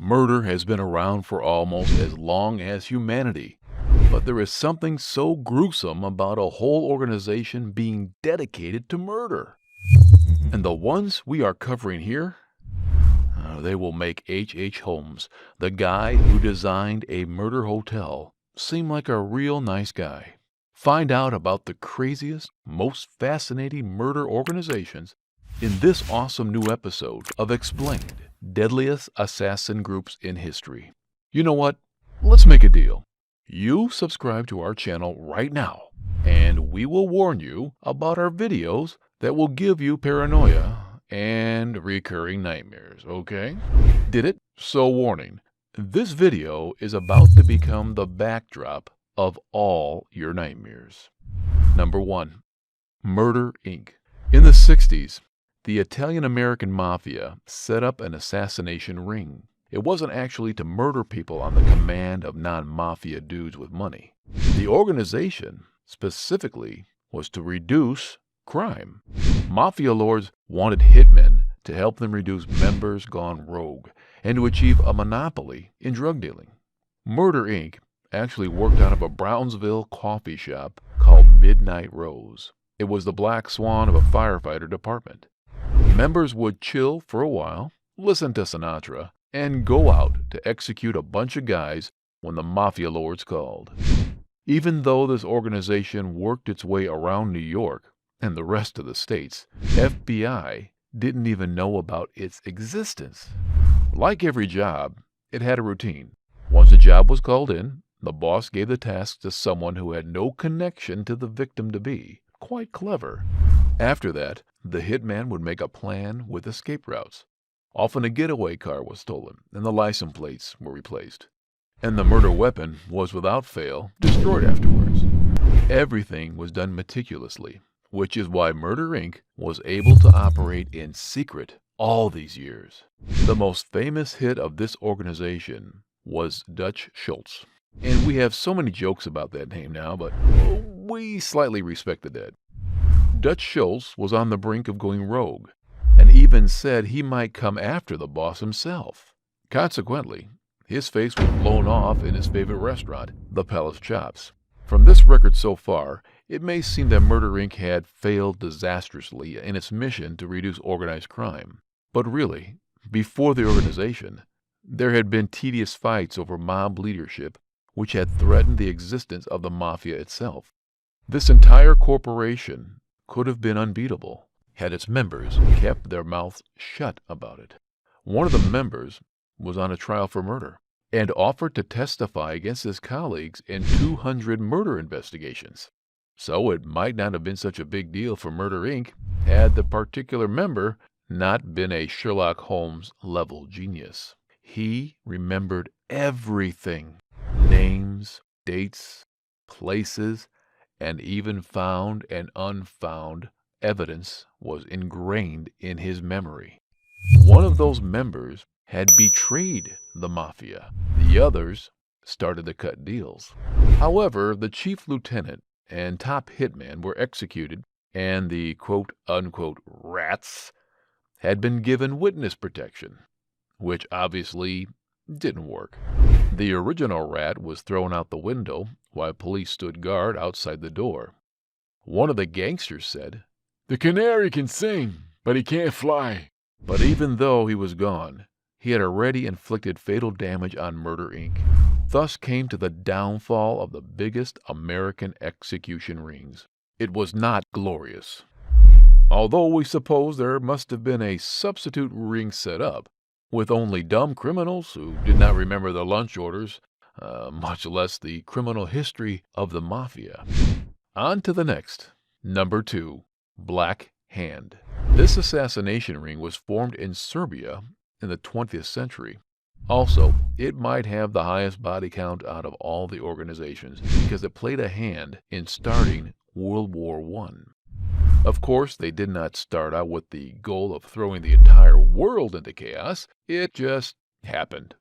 Murder has been around for almost as long as humanity, but there is something so gruesome about a whole organization being dedicated to murder. And the ones we are covering here, they will make H.H. Holmes, the guy who designed a murder hotel, seem like a real nice guy. Find out about the craziest, most fascinating murder organizations in this awesome new episode of Explained, Deadliest Assassin Groups in History. You know what? Let's make a deal. You subscribe to our channel right now, and we will warn you about our videos that will give you paranoia and recurring nightmares, okay? Did it? So warning. This video is about to become the backdrop of all your nightmares. Number 1. Murder, Inc. In the 60s, the Italian-American Mafia set up an assassination ring. It wasn't actually to murder people on the command of non-mafia dudes with money. The organization, specifically, was to reduce crime. Mafia lords wanted hitmen to help them reduce members gone rogue and to achieve a monopoly in drug dealing. Murder, Inc. actually worked out of a Brownsville coffee shop called Midnight Rose. It was the black swan of a firefighter department. Members would chill for a while, listen to Sinatra, and go out to execute a bunch of guys when the mafia lords called. Even though this organization worked its way around New York and the rest of the states, FBI didn't even know about its existence. Like every job, it had a routine. Once a job was called in, the boss gave the task to someone who had no connection to the victim-to-be. Quite clever. After that, the hitman would make a plan with escape routes. Often a getaway car was stolen, and the license plates were replaced. And the murder weapon was, without fail, destroyed afterwards. Everything was done meticulously, which is why Murder, Inc. was able to operate in secret all these years. The most famous hit of this organization was Dutch Schultz. And we have so many jokes about that name now, but we slightly respect the dead. Dutch Schultz was on the brink of going rogue, and even said he might come after the boss himself. Consequently, his face was blown off in his favorite restaurant, the Palace Chops. From this record so far, it may seem that Murder, Inc. had failed disastrously in its mission to reduce organized crime. But really, before the organization, there had been tedious fights over mob leadership which had threatened the existence of the mafia itself. This entire corporation could have been unbeatable had its members kept their mouths shut about it. One of the members was on a trial for murder and offered to testify against his colleagues in 200 murder investigations. So it might not have been such a big deal for Murder, Inc. had the particular member not been a Sherlock Holmes-level genius. He remembered everything. Names, dates, places, and even found and unfound evidence was ingrained in his memory. One of those members had betrayed the mafia. The others started to cut deals. However, the chief lieutenant and top hitman were executed, and the quote-unquote rats had been given witness protection, which obviously didn't work. The original rat was thrown out the window while police stood guard outside the door. One of the gangsters said, "The canary can sing, but he can't fly." But even though he was gone, he had already inflicted fatal damage on Murder, Inc. Thus came to the downfall of the biggest American execution rings. It was not glorious. Although we suppose there must have been a substitute ring set up, with only dumb criminals who did not remember their lunch orders, much less the criminal history of the mafia. On to the next. Number 2. Black Hand. This assassination ring was formed in Serbia in the 20th century. Also, it might have the highest body count out of all the organizations because it played a hand in starting World War I. Of course, they did not start out with the goal of throwing the entire world into chaos. It just happened.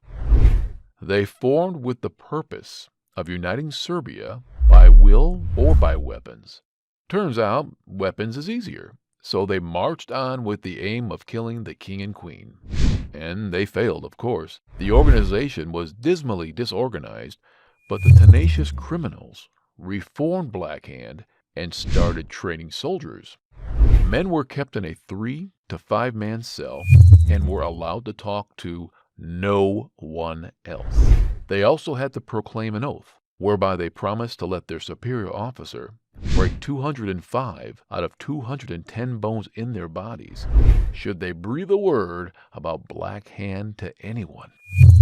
They formed with the purpose of uniting Serbia by will or by weapons. Turns out, weapons is easier, So they marched on with the aim of killing the king and queen. And they failed, of course. The organization was dismally disorganized, but the tenacious criminals reformed Black Hand and started training soldiers. Men were kept in a 3 to 5-man cell and were allowed to talk to no one else. They also had to proclaim an oath, whereby they promised to let their superior officer break 205 out of 210 bones in their bodies should they breathe a word about Black Hand to anyone.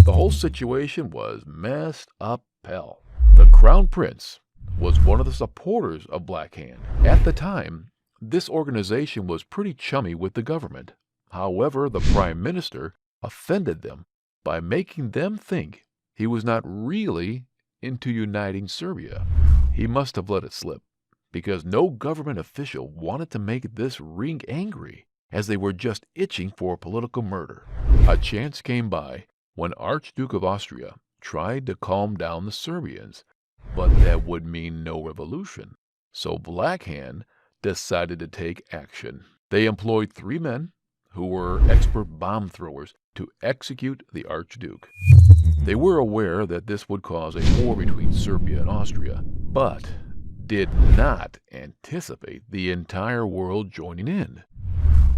The whole situation was messed up hell. The Crown Prince was one of the supporters of Black Hand. At the time, this organization was pretty chummy with the government. However, the Prime Minister offended them by making them think he was not really into uniting Serbia. He must have let it slip, because no government official wanted to make this ring angry, as they were just itching for political murder. A chance came by when Archduke of Austria tried to calm down the Serbians, but that would mean no revolution. So Black Hand decided to take action. They employed 3 men who were expert bomb throwers to execute the Archduke. They were aware that this would cause a war between Serbia and Austria, but did not anticipate the entire world joining in.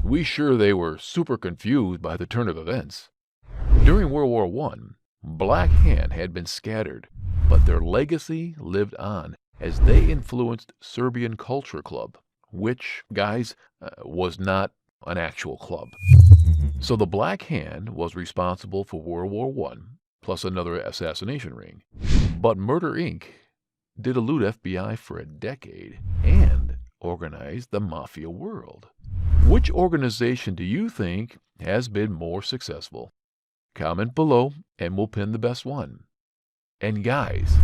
We sure they were super confused by the turn of events. During World War I, Black Hand had been scattered, but their legacy lived on as they influenced Serbian Culture Club, which, guys, was not an actual club. So the Black Hand was responsible for World War I, plus another assassination ring. But Murder, Inc. did elude FBI for a decade and organized the mafia world. Which organization do you think has been more successful? Comment below and we'll pin the best one. And guys,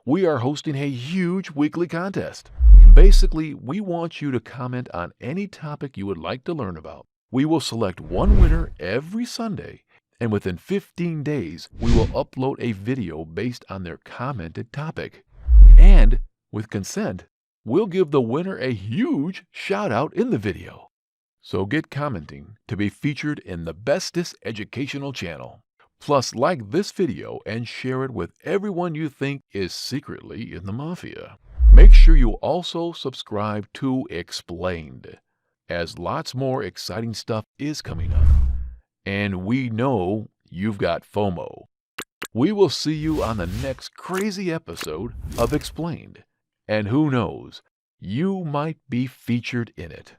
we are hosting a huge weekly contest. Basically, we want you to comment on any topic you would like to learn about. We will select one winner every Sunday, and within 15 days, we will upload a video based on their commented topic. And, with consent, we'll give the winner a huge shout out in the video. So get commenting to be featured in the bestest educational channel. Plus, like this video and share it with everyone you think is secretly in the mafia. Make sure you also subscribe to Explained, as lots more exciting stuff is coming up. And we know you've got FOMO. We will see you on the next crazy episode of Explained. And who knows, you might be featured in it.